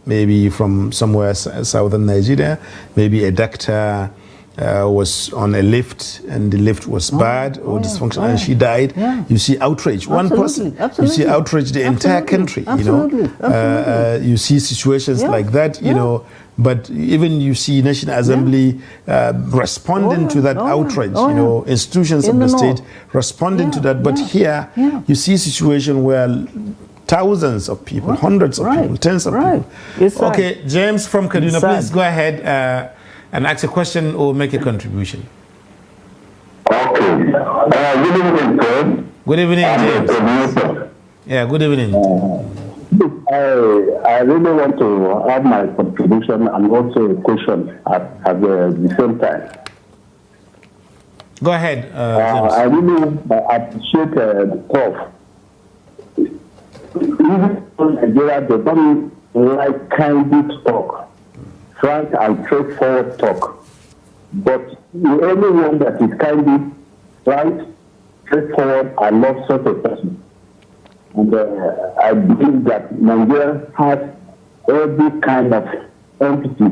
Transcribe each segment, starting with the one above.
maybe from somewhere southern Nigeria, maybe a doctor was on a lift and the lift was bad or dysfunctional and she died. You see outrage. One person, you see outrage the entire country. You know, you see situations like that. You know, but even you see National Assembly responding to that outrage. You know, institutions of the state responding to that. But here, you see a situation where thousands of people, hundreds of people, tens of people. Okay, James from Kaduna, please go ahead and ask a question or make a contribution. Okay. Good evening, sir. Good evening, James. Yeah, good evening. I really want to add my contribution and also a question at the same time. Go ahead, James. I really appreciate Prof. Even in Nigeria, they don't like candid talk. Frank and straightforward talk. But the only one that is candid, right, straightforward, I love such a person. And I believe that Nigeria has every kind of entity.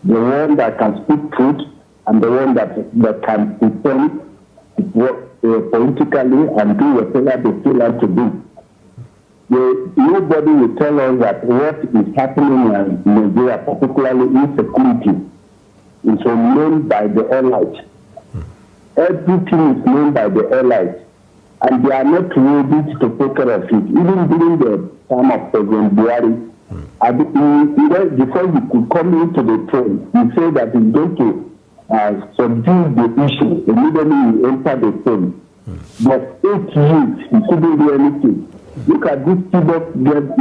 The one that can speak truth and the one that can pretend to work politically and do whatever they feel like to do. Nobody will tell us that what is happening in Nigeria, particularly insecurity, is known by the allies. Everything is known by the allies, and they are not ready to take care of it. Even during the time of President Buhari, before you could come into the train, he said that he's going to subdue the issue. Immediately you enter the train. But 8 years, he couldn't do anything. Look at this Tibet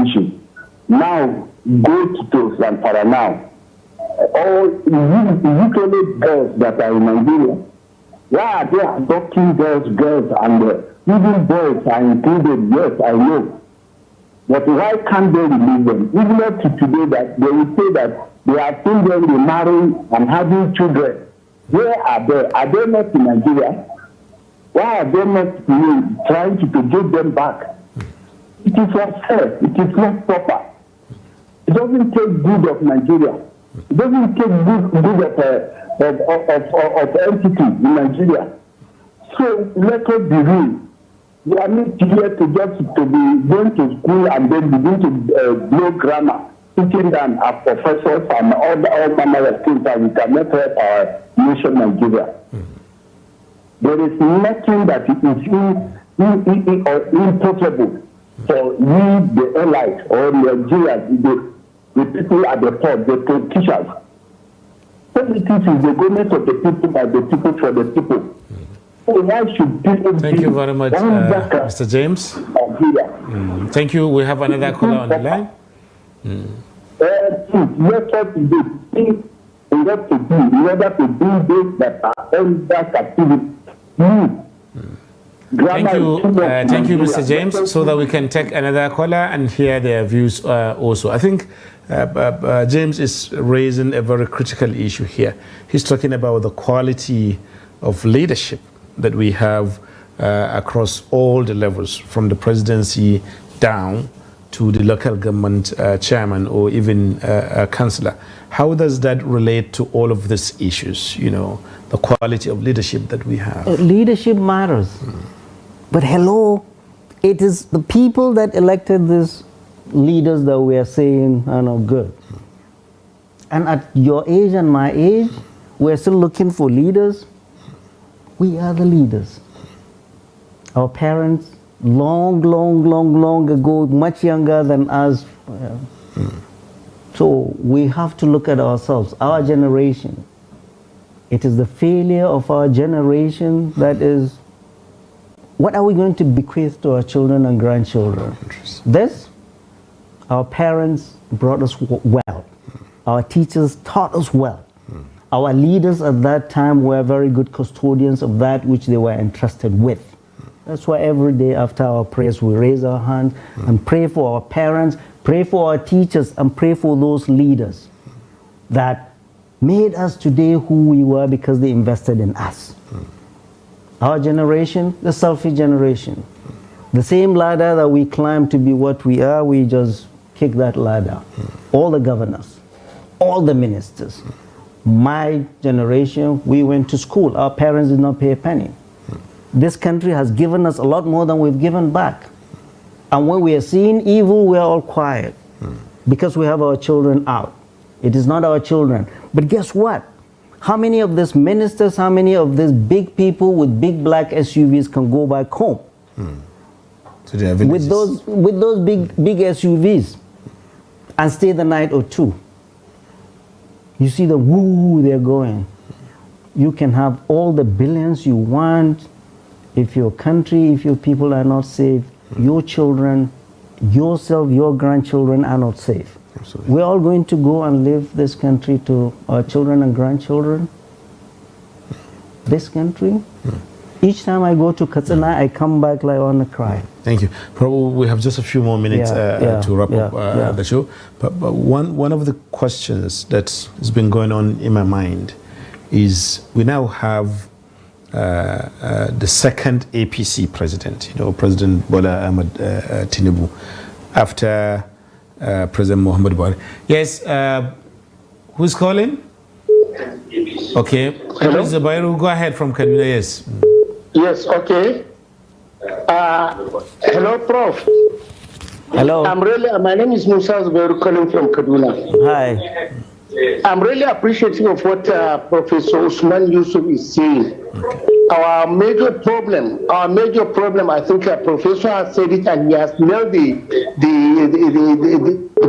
issue. Now, go to Zamfara now. All usually girls that are in Nigeria, why are they adopting girls, and even boys are included? Yes, I know. But why can't they release them? Even up to today, that they will say that they are still going to marry and having children. Where are they? Are they not in Nigeria? Why are they not trying to get them back? It is not fair. It is not proper. It doesn't take good of Nigeria. It doesn't take good of entity in Nigeria. So let us be real. We are not here to just to be going to school and then begin to blow grammar, sitting down as professors and all manner of things that we cannot help our nation Nigeria. There is nothing that is impossible for we, the allies or Nigerians, the people at the top, the politicians. Politics is the government of the people, by the people, for the people. So why should people Thank you very much, Mr. James. Thank you. We have another caller on the line. Let us do in order to do this that are under captivity. Thank you, Mr. James, so that we can take another caller and hear their views also. I think James is raising a very critical issue here. He's talking about the quality of leadership that we have across all the levels, from the presidency down to the local government chairman or even a councillor. How does that relate to all of these issues, you know, the quality of leadership that we have? Leadership matters. But hello, it is the people that elected these leaders that we are saying are not good. And at your age and my age, we're still looking for leaders. We are the leaders. Our parents, long ago, much younger than us. So we have to look at ourselves, our generation. It is the failure of our generation that is, what are we going to bequeath to our children and grandchildren? This, our parents brought us well. Our teachers taught us well. Our leaders at that time were very good custodians of that which they were entrusted with. That's why every day after our prayers, we raise our hands and pray for our parents, pray for our teachers, and pray for those leaders that made us today who we were because they invested in us. Our generation, the selfish generation. The same ladder that we climb to be what we are, we just kick that ladder. All the governors, all the ministers. My generation, we went to school. Our parents did not pay a penny. This country has given us a lot more than we've given back. And when we are seeing evil, we are all quiet because we have our children out. It is not our children. But guess what? How many of these ministers, how many of these big people with big black SUVs can go back home? So they have with those big SUVs and stay the night or two. You see the woo they're going. You can have all the billions you want. If your country, if your people are not safe, your children, yourself, your grandchildren are not safe. Absolutely. We're all going to go and leave this country to our children and grandchildren. This country. Each time I go to Katsina, I come back like I want to cry. Thank you. Probably we have just a few more minutes to wrap up the show. But one of the questions that has been going on in my mind is we now have the second APC president, President Bola Ahmed Tinubu, after President Muhammad Buhari. Yes, who's calling? Okay, Hello? Zabairu, go ahead from Kaduna, yes. Yes, okay. Hello, Prof. Hello. My name is Musa Zubairu, calling from Kaduna. Hi. I'm really appreciative of what Professor Usman Yusuf is saying. Our major problem, I think Professor has said it and he has nailed the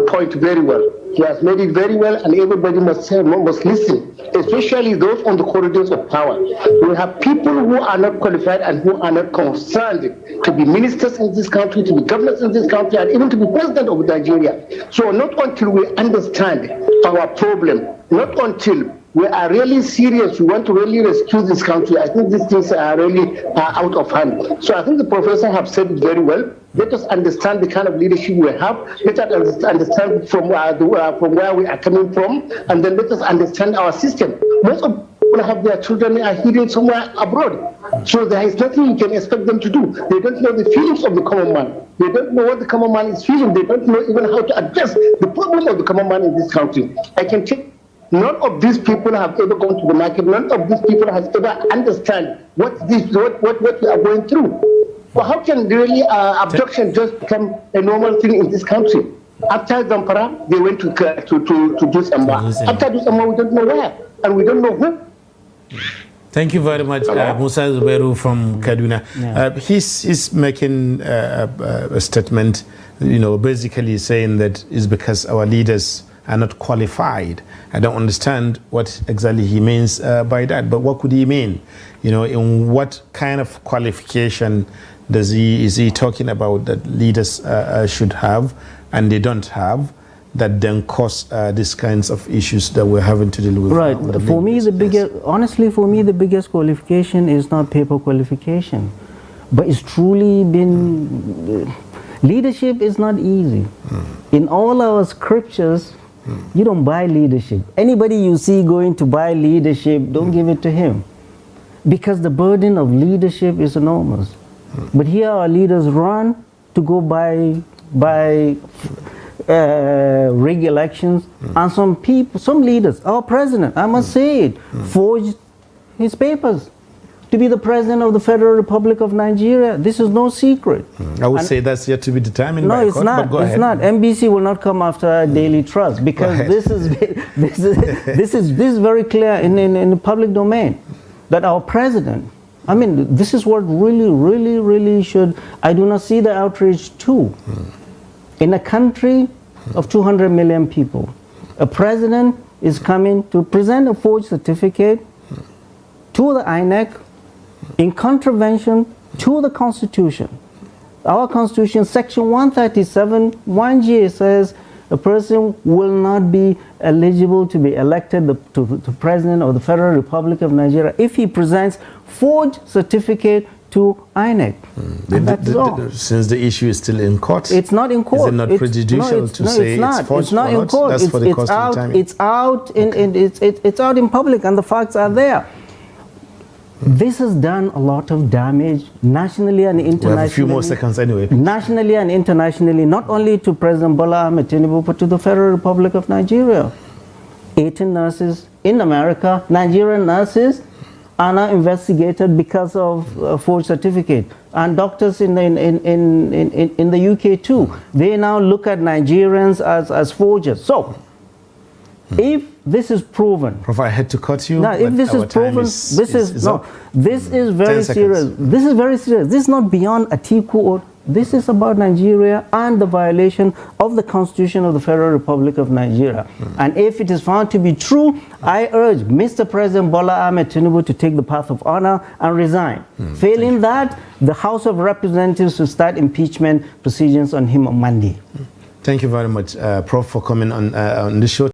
point very well. He has made it very well, and everybody must listen, especially those on the corridors of power. We have people who are not qualified and who are not concerned to be ministers in this country, to be governors in this country, and even to be president of Nigeria. So not until we understand our problem, not until we are really serious, we want to really rescue this country, I think these things are really out of hand. So I think the professor have said it very well. Let us understand the kind of leadership we have. Let us understand from where we are coming from, and then let us understand our system. Most of people have their children are hidden somewhere abroad, so there is nothing you can expect them to do. They don't know the feelings of the common man. They don't know what the common man is feeling. They don't know even how to address the problem of the common man in this country. I can tell. None of these people have ever gone to the market. None of these people has ever understand what we are going through. Well, how can really abduction just become a normal thing in this country? After Zampara, they went to Dusamba. After Dusamba, we don't know where, and we don't know who. Thank you very much, Musa Zubairu from Kaduna. Yeah. He's making a statement, basically saying that it's because our leaders are not qualified. I don't understand what exactly he means by that, but what could he mean? In what kind of qualification is he talking about that leaders should have and they don't have, that then cause these kinds of issues that we're having to deal with? Right. For me, honestly, the biggest qualification is not paper qualification, but it's truly been, leadership is not easy. In all our scriptures, you don't buy leadership. Anybody you see going to buy leadership, don't give it to him, because the burden of leadership is enormous. But here our leaders run to go buy rig elections, and some leaders, our president, I must say it, forged his papers to be the president of the Federal Republic of Nigeria. This is no secret. I would say that's yet to be determined by it's court, not. but go it's ahead. not. NBC will not come after Daily Trust, because this is very clear in the public domain that our president. I mean, this is what really should. I do not see the outrage too. In a country of 200 million people, a president is coming to present a forged certificate to the INEC in contravention to the Constitution. Our Constitution, Section 137, 1G says a person will not be eligible to be elected to President of the Federal Republic of Nigeria if he presents forged certificate to INEC. Since the issue is still in court, it's not in court. Is it not prejudicial to say it's forged? It's not in court. That's for the cost of time. It's out in public, and the facts are there. This has done a lot of damage nationally and internationally. We have a few more seconds anyway. Nationally and internationally, not only to President Bola Ahmed Tinubu, but to the Federal Republic of Nigeria. 18 nurses in America, Nigerian nurses, are now investigated because of forged certificate. And doctors in the UK too, they now look at Nigerians as forgers. So, if this is proven, Prof, I had to cut you. now if this is proven, this is very serious. This is very serious. This is not beyond Atiku or. This is about Nigeria and the violation of the Constitution of the Federal Republic of Nigeria. And if it is found to be true, I urge Mr. President Bola Ahmed Tinubu to take the path of honor and resign. Failing that, the House of Representatives will start impeachment proceedings on him on Monday. Thank you very much, Prof, for coming on this show.